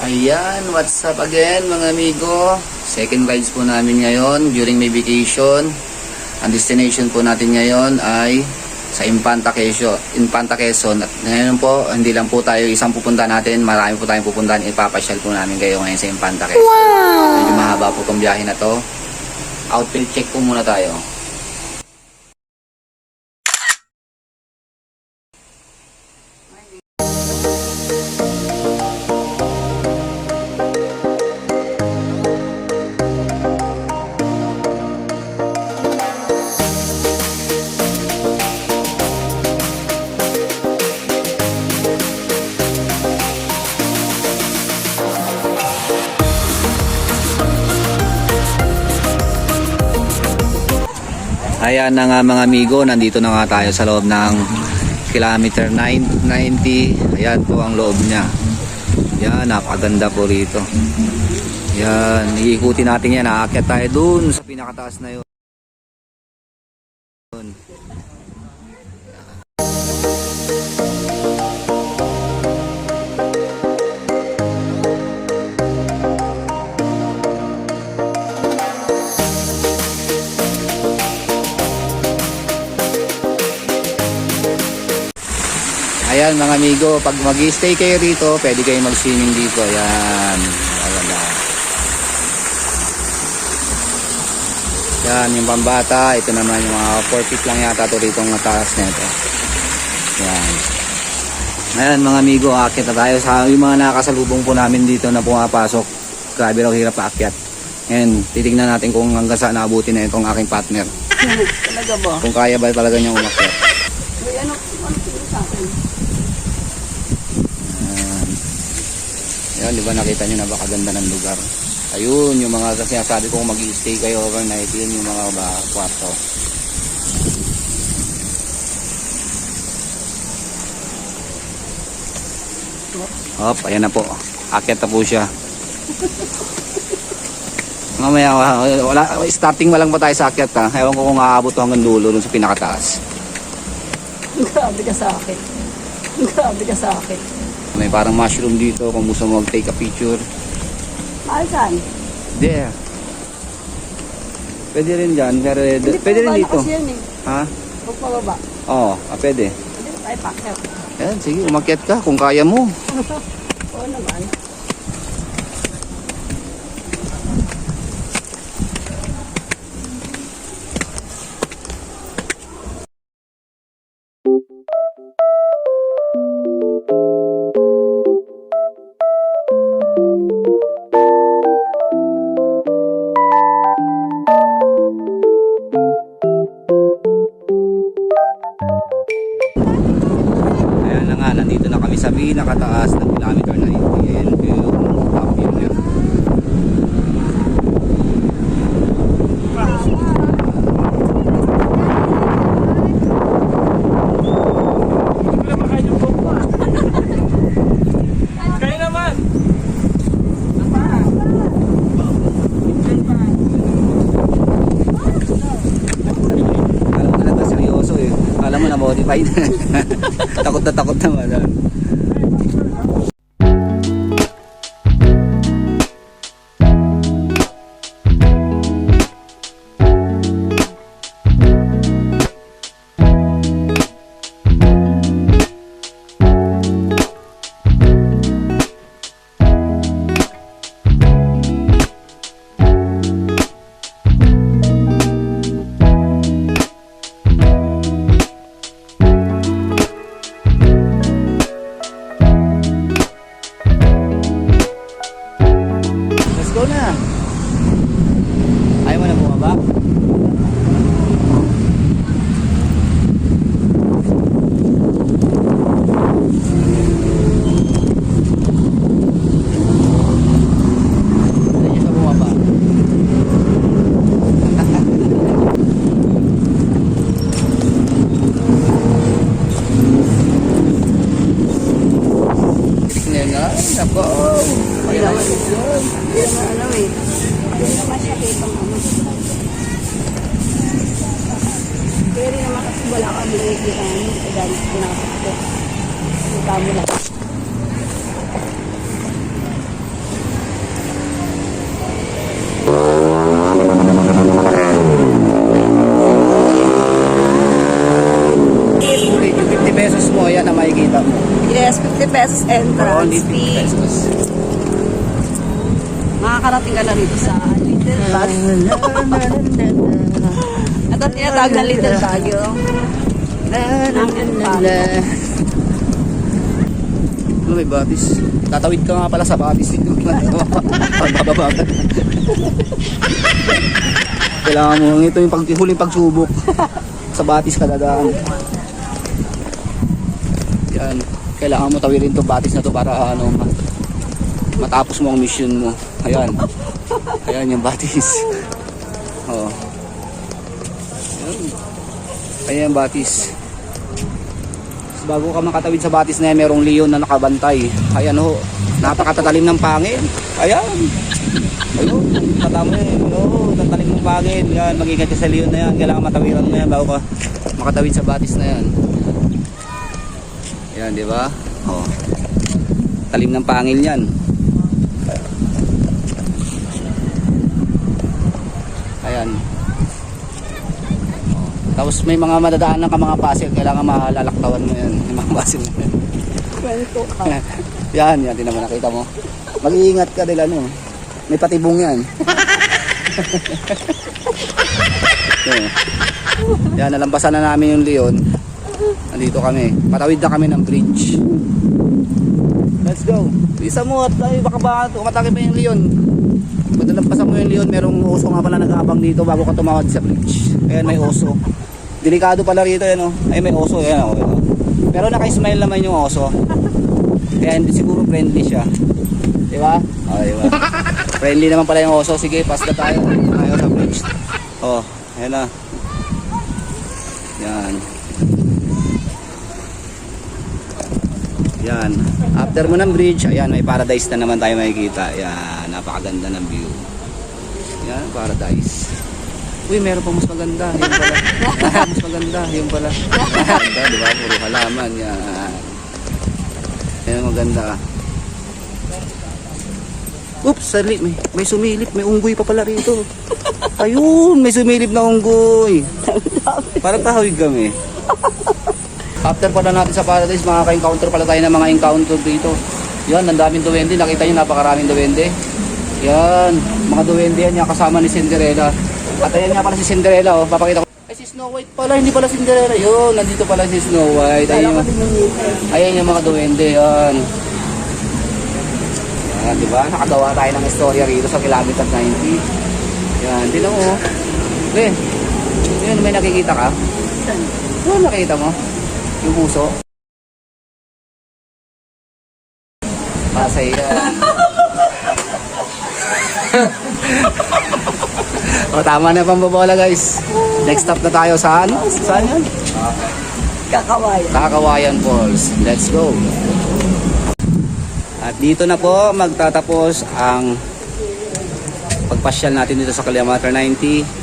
Ayan, what's up again mga amigo? Second rides po namin ngayon during my vacation. Ang destination po natin ngayon ay sa Infanta Quezon. At ngayon po, hindi lang po tayo isang pupunta natin, marami po tayong pupuntahan. Ipapasyal po namin kayo ngayon sa Infanta Quezon. Wow! Medyo mahaba po itong biyahe na to. Outfit check po muna tayo. Ayan na nga mga amigo, nandito na nga tayo sa loob ng kilometer 990. Ayan po ang loob niya. Yan, napakaganda po rito. Yan, iikutin natin yan. Aakyat tayo dun sa pinakataas na yun. Ayan mga amigo, pag mag-stay kayo rito, pwede kayo mag-swimming dito. Ayan. Yan, yung pambata. Ito naman yung mga 4 feet lang yata ito rito ang taas na ito. Yan. Ayan mga amigo, aakyat na tayo sa yung mga nakasalubong po namin dito na pumapasok. Grabe raw hirap aakyat. Ayan, titignan natin kung hanggang saan naabutin na itong aking partner. Talaga ba? Kung kaya ba talaga niyang umakyat. Ano sa akin? Yan, di ba nakita nyo na baka ganda ng lugar. Ayun, yung mga sinasabi ko kung mag-i-stay kayo overnight, yun yung mga kwarto. Hop, ayan na po. Akyat na po siya. Mamaya, starting pa lang pa tayo sa akyat ha. Ewan ko kung aabot hanggang dulo dun sa pinakataas. Grabe ka sa akin. Grabe ka sa akin. May parang mushroom dito kung gusto mo mag-take a picture. Saan? There. Pwede rin dyan, pero pwede rin dito. Yan, eh. Ha? Huwag pababa. Oo, pwede. Hindi na tayo pakyat. Yan, sige, umakyat ka kung kaya mo. Oo naman. Ayan na nga, nandito na kami sa pinakataas ng kilometer 90. Ayan po yung top view niya. Kayo naman! Alam mo talaga seryoso eh. Alam mo na modified. Takot naman. Let's go na. Ayaw mo na bumaba? Ayaw niya sa bumaba. Tignan nga. Nako. Hindi naman ano eh. Hindi naman siya kitang ano. Pero naman kasi wala kami nakikita namin. Kaya dahil pinasok ko. Kita mo lang. makikita mo. Yes, 50 pesos entrance Only 50 fee. pesos. Makakarating ka na rito sa Little Baguio. Ito tinatawag na Little Baguio. Ano may batis? Tatawid ka nga pala sa batis dito. Pagbababa ka. Kailangan mo, ito yung huling pagsubok. Sa batis ka dadaan. Yan. Kailangan mo tawirin to batis na to para ano, matapos mo ang mission mo. Ayan. Ayan yung batis. Oh. Ayan. Ayan yung batis. Bago ka makatawid sa batis na yan, merong leon na nakabantay. Ayan ho, napakatatalim ng pangin. Ayan. Ayun, tatamo yun. Oo, tatalim ng pangin. Yan, mag-ingat ka sa leon na yan. Kailangan matawiran mo yan bago ka makatawid sa batis na yan. Ayan, di ba? Oh. Talim ng pangin yan. Ayan. Tapos may mga madadaanan ka mga pasil, kailangan malalaktawan mo yan, yung mga pasil na yan. Kwento ka. Yan, tinan mo, nakita mo. Mag-iingat ka dila, no? May patibong yan. Yan, nalampasan na namin yung leon. Nandito kami, patawid na kami ng bridge. Let's go. Isa mo at ay, baka ba umatake pa yung leon. Pag nalampasan mo yung leon, merong oso nga pala nag-aabang dito bago ka tumawad sa bridge. Ayan, may oso. Delikado pala rito yan, oh. Ay, may oso yan, oh. Pero naka-smile naman yung oso. Kaya hindi siguro friendly siya. Di ba? Oh, di ba? Friendly naman pala yung oso. Sige, pass na tayo. Tayo sa bridge. Oh, ayan na. Yan. Yan. After mo ng bridge, ayan, may paradise na naman tayo makikita. Yan, napakaganda ng view. Yan, paradise. Uy, meron pa mas maganda. Yung pala. Mas maganda. Yung pala. Maganda, di ba? Puro halaman. Yan. Yan, maganda. Oops, sali. May sumilip. May unggoy pa pala rito. Ayun, may sumilip na unggoy. Parang tahawig kami. After pala natin sa paradise, makaka-encounter pala tayo ng mga encounter dito. Yan, ang daming duwende. Nakita nyo, napakaraming duwende. Yan, mga duwende yan, yung kasama ni Cinderella. At ayan nga pala si Cinderella, oh. Papakita ko. Ay, si Snow White pala, hindi pala Cinderella. Yun, nandito pala si Snow White. Ayan yung mga duwende, yan. Yan, di ba? Nakagawa tayo ng istorya rito sa kilometer 90. Yan, di na mo. Okay. Yun, may nakikita ka? Ano nakikita mo? Yung puso. Pasay yan. O, tama na pambabola, guys. Next stop na tayo sa ano? Saan yan? Kakawayan. Kakawayan Falls. Let's go. At dito na po magtatapos ang pagpasyal natin dito sa kilometer 90.